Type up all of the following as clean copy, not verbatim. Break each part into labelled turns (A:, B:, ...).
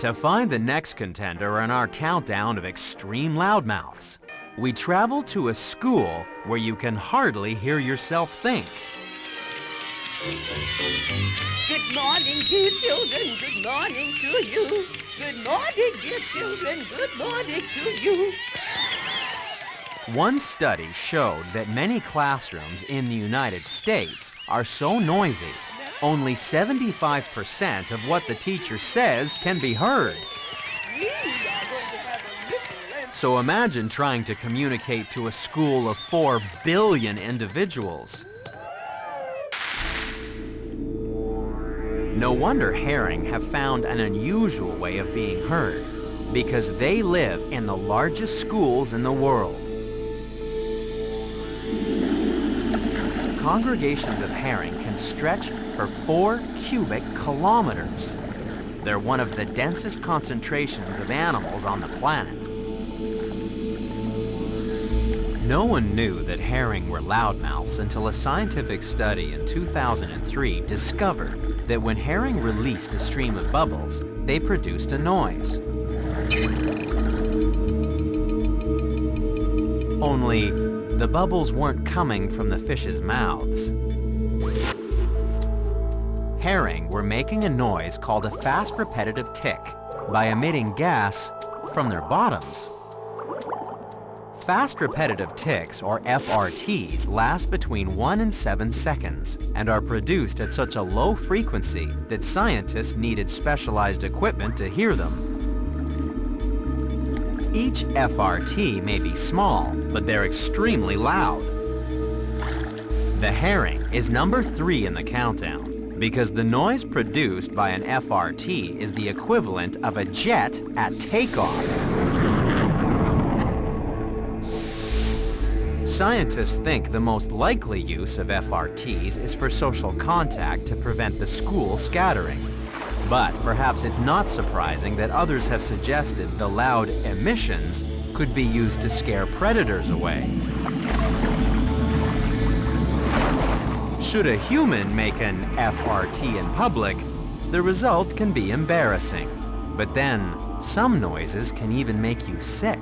A: To find the next contender in our countdown of extreme loudmouths, we travel to a school where you can hardly hear yourself think.
B: Good morning, dear children. Good morning to you. Good morning, dear children. Good morning to you.
A: One study showed that many classrooms in the United States are so noisy, only 75% of what the teacher says can be heard. So imagine trying to communicate to a school of 4 billion individuals. No wonder herring have found an unusual way of being heard, because they live in the largest schools in the world. Congregations of herring can stretch for 4 cubic kilometers. They're one of the densest concentrations of animals on the planet. No one knew that herring were loudmouths until a scientific study in 2003 discovered that when herring released a stream of bubbles, they produced a noise. Only, the bubbles weren't coming from the fish's mouths. Herring were making a noise called a fast repetitive tick by emitting gas from their bottoms. Fast repetitive ticks, or FRTs, last between 1 and 7 seconds and are produced at such a low frequency that scientists needed specialized equipment to hear them. Each FRT may be small, but they're extremely loud. The herring is number 3 in the countdown because the noise produced by an FRT is the equivalent of a jet at takeoff. Scientists think the most likely use of FRTs is for social contact to prevent the school scattering. But perhaps it's not surprising that others have suggested the loud emissions could be used to scare predators away. Should a human make an FRT in public, the result can be embarrassing. But then, some noises can even make you sick.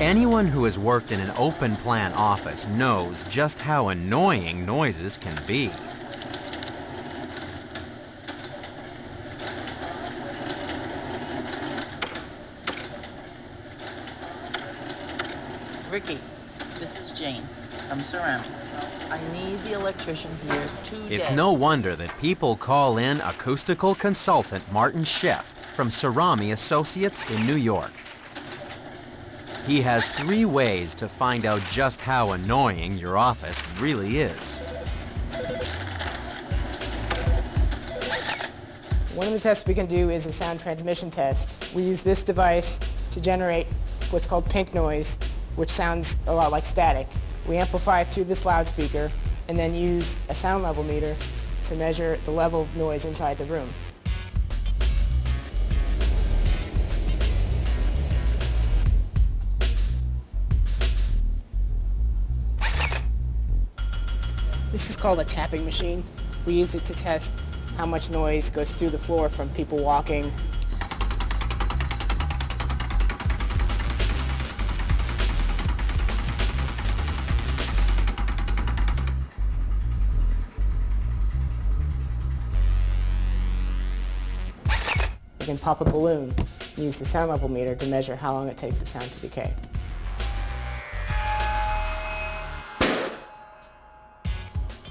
A: Anyone who has worked in an open-plan office knows just how annoying noises can be.
C: Ricky, this is Jane from Ceramic. I need the electrician here today.
A: It's no wonder that people call in acoustical consultant Martin Schiff from Cerami Associates in New York. He has 3 ways to find out just how annoying your office really is.
D: One of the tests we can do is a sound transmission test. We use this device to generate what's called pink noise, which sounds a lot like static. We amplify it through this loudspeaker and then use a sound level meter to measure the level of noise inside the room. This is called a tapping machine. We use it to test how much noise goes through the floor from people walking. We can pop a balloon and use the sound level meter to measure how long it takes the sound to decay.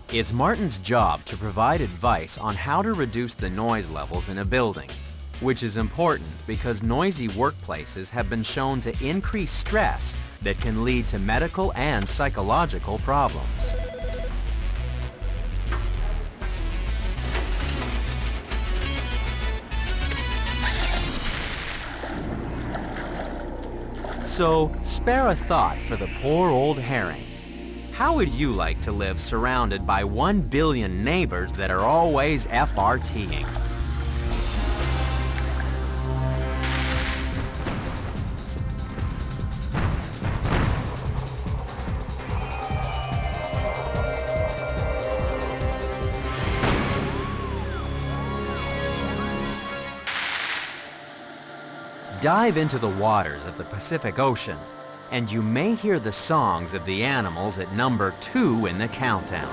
A: It's Martin's job to provide advice on how to reduce the noise levels in a building, which is important because noisy workplaces have been shown to increase stress that can lead to medical and psychological problems. So, spare a thought for the poor old herring. How would you like to live surrounded by 1 billion neighbors that are always FRTing? Dive into the waters of the Pacific Ocean, and you may hear the songs of the animals at number 2 in the countdown.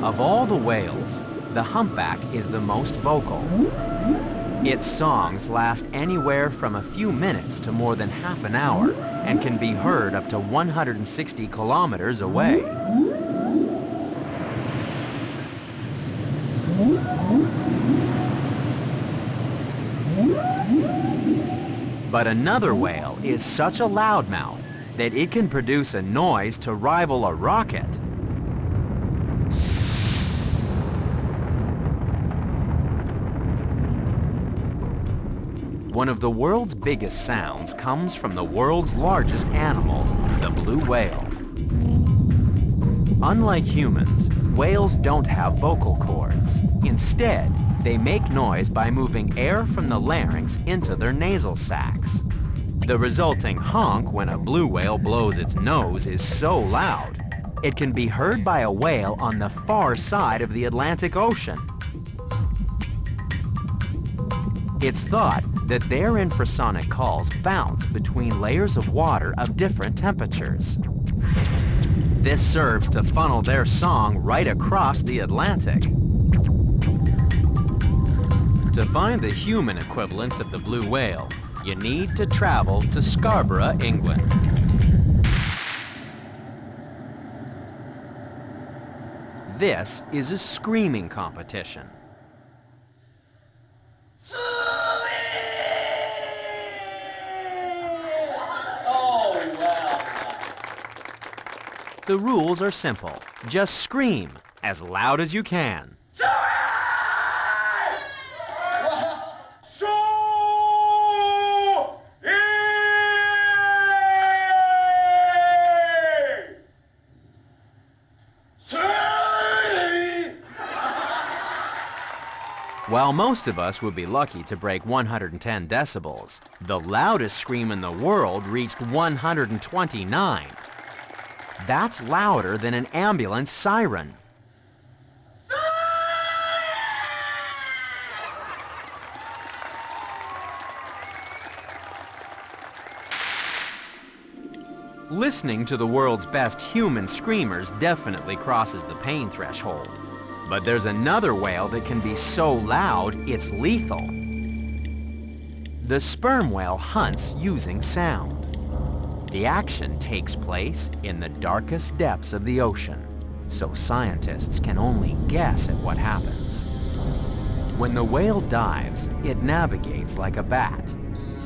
A: Of all the whales, the humpback is the most vocal. Its songs last anywhere from a few minutes to more than half an hour and can be heard up to 160 kilometers away. But another whale is such a loudmouth that it can produce a noise to rival a rocket. One of the world's biggest sounds comes from the world's largest animal, the blue whale. Unlike humans, whales don't have vocal cords. Instead, they make noise by moving air from the larynx into their nasal sacs. The resulting honk when a blue whale blows its nose is so loud, it can be heard by a whale on the far side of the Atlantic Ocean. It's thought that their infrasonic calls bounce between layers of water of different temperatures. This serves to funnel their song right across the Atlantic. To find the human equivalents of the blue whale, you need to travel to Scarborough, England. This is a screaming competition. The rules are simple. Just scream as loud as you can. While most of us would be lucky to break 110 decibels, the loudest scream in the world reached 129. That's louder than an ambulance siren. Listening to the world's best human screamers definitely crosses the pain threshold. But there's another whale that can be so loud, it's lethal. The sperm whale hunts using sound. The action takes place in the darkest depths of the ocean, so scientists can only guess at what happens. When the whale dives, it navigates like a bat,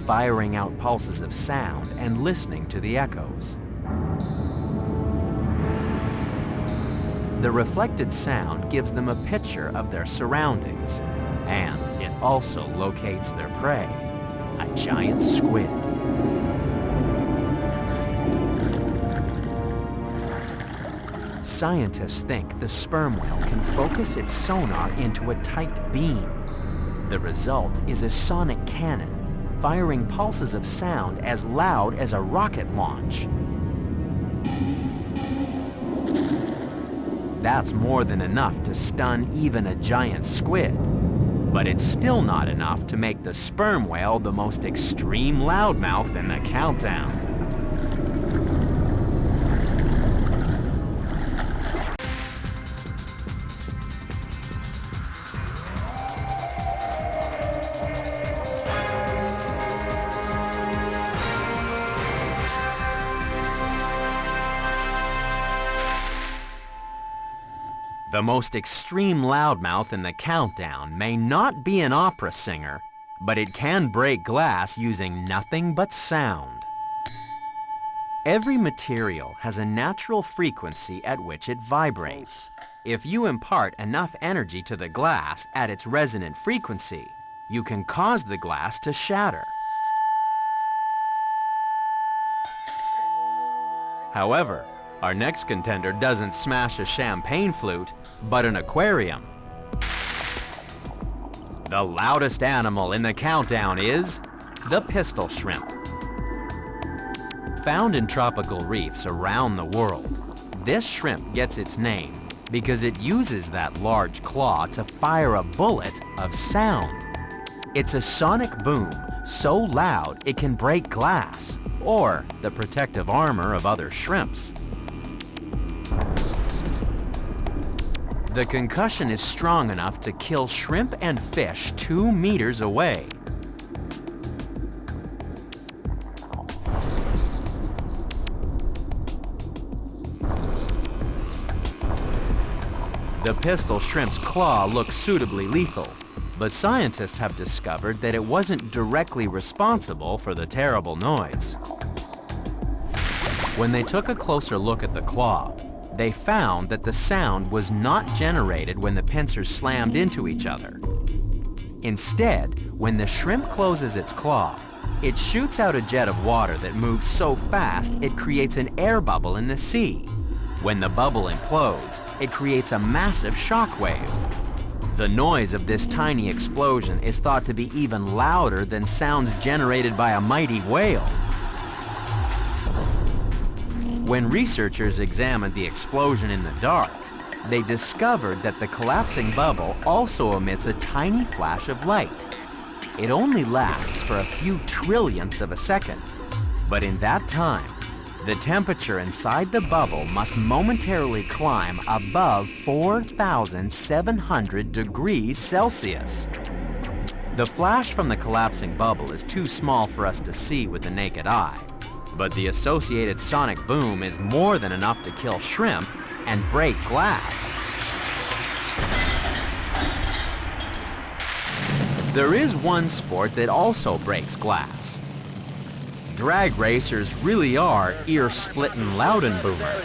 A: firing out pulses of sound and listening to the echoes. The reflected sound gives them a picture of their surroundings, and it also locates their prey, a giant squid. Scientists think the sperm whale can focus its sonar into a tight beam. The result is a sonic cannon, firing pulses of sound as loud as a rocket launch. That's more than enough to stun even a giant squid. But it's still not enough to make the sperm whale the most extreme loudmouth in the countdown. The most extreme loudmouth in the countdown may not be an opera singer, but it can break glass using nothing but sound. Every material has a natural frequency at which it vibrates. If you impart enough energy to the glass at its resonant frequency, you can cause the glass to shatter. However, our next contender doesn't smash a champagne flute, but an aquarium. The loudest animal in the countdown is the pistol shrimp. Found in tropical reefs around the world, this shrimp gets its name because it uses that large claw to fire a bullet of sound. It's a sonic boom so loud it can break glass or the protective armor of other shrimps. The concussion is strong enough to kill shrimp and fish 2 meters away. The pistol shrimp's claw looks suitably lethal, but scientists have discovered that it wasn't directly responsible for the terrible noise. When they took a closer look at the claw, they found that the sound was not generated when the pincers slammed into each other. Instead, when the shrimp closes its claw, it shoots out a jet of water that moves so fast it creates an air bubble in the sea. When the bubble implodes, it creates a massive shock wave. The noise of this tiny explosion is thought to be even louder than sounds generated by a mighty whale. When researchers examined the explosion in the dark, they discovered that the collapsing bubble also emits a tiny flash of light. It only lasts for a few trillionths of a second, but in that time, the temperature inside the bubble must momentarily climb above 4,700 degrees Celsius. The flash from the collapsing bubble is too small for us to see with the naked eye, but the associated sonic boom is more than enough to kill shrimp and break glass. There is one sport that also breaks glass. Drag racers really are ear-splitting loudenboomer.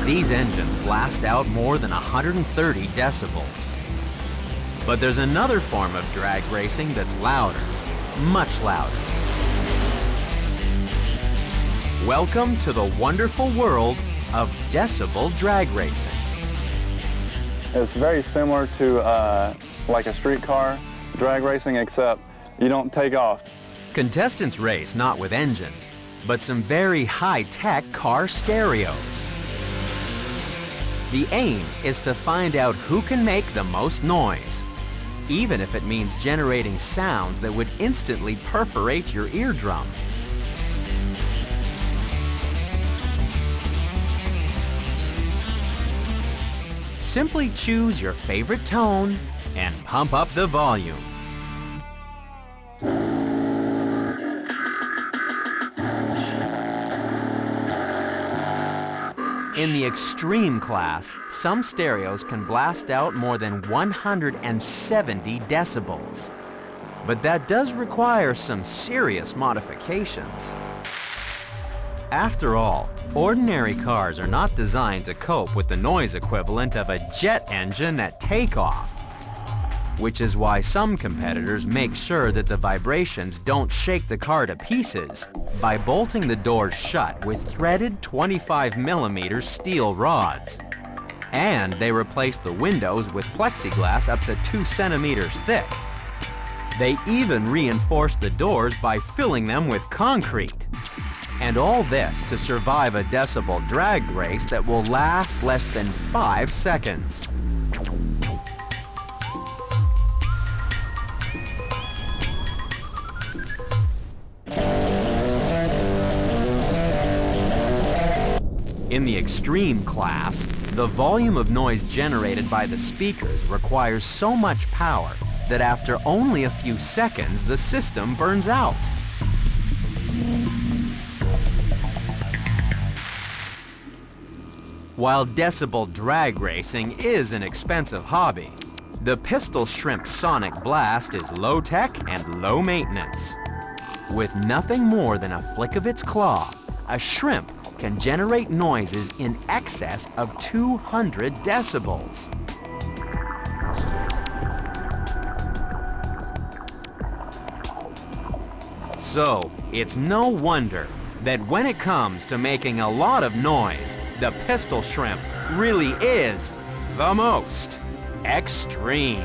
A: These engines blast out more than 130 decibels. But there's another form of drag racing that's louder, much louder. Welcome to the wonderful world of decibel drag racing.
E: It's very similar to like a street car drag racing, except you don't take off.
A: Contestants race not with engines, but some very high-tech car stereos. The aim is to find out who can make the most noise, even if it means generating sounds that would instantly perforate your eardrum. Simply choose your favorite tone and pump up the volume. In the extreme class, some stereos can blast out more than 170 decibels. But that does require some serious modifications. After all, ordinary cars are not designed to cope with the noise equivalent of a jet engine at takeoff, which is why some competitors make sure that the vibrations don't shake the car to pieces by bolting the doors shut with threaded 25mm steel rods. And they replace the windows with plexiglass up to 2 centimeters thick. They even reinforce the doors by filling them with concrete. And all this to survive a decibel drag race that will last less than 5 seconds. In the extreme class, the volume of noise generated by the speakers requires so much power that after only a few seconds, the system burns out. While decibel drag racing is an expensive hobby, the pistol shrimp sonic blast is low-tech and low-maintenance. With nothing more than a flick of its claw, a shrimp can generate noises in excess of 200 decibels. So, it's no wonder that when it comes to making a lot of noise, the pistol shrimp really is the most extreme.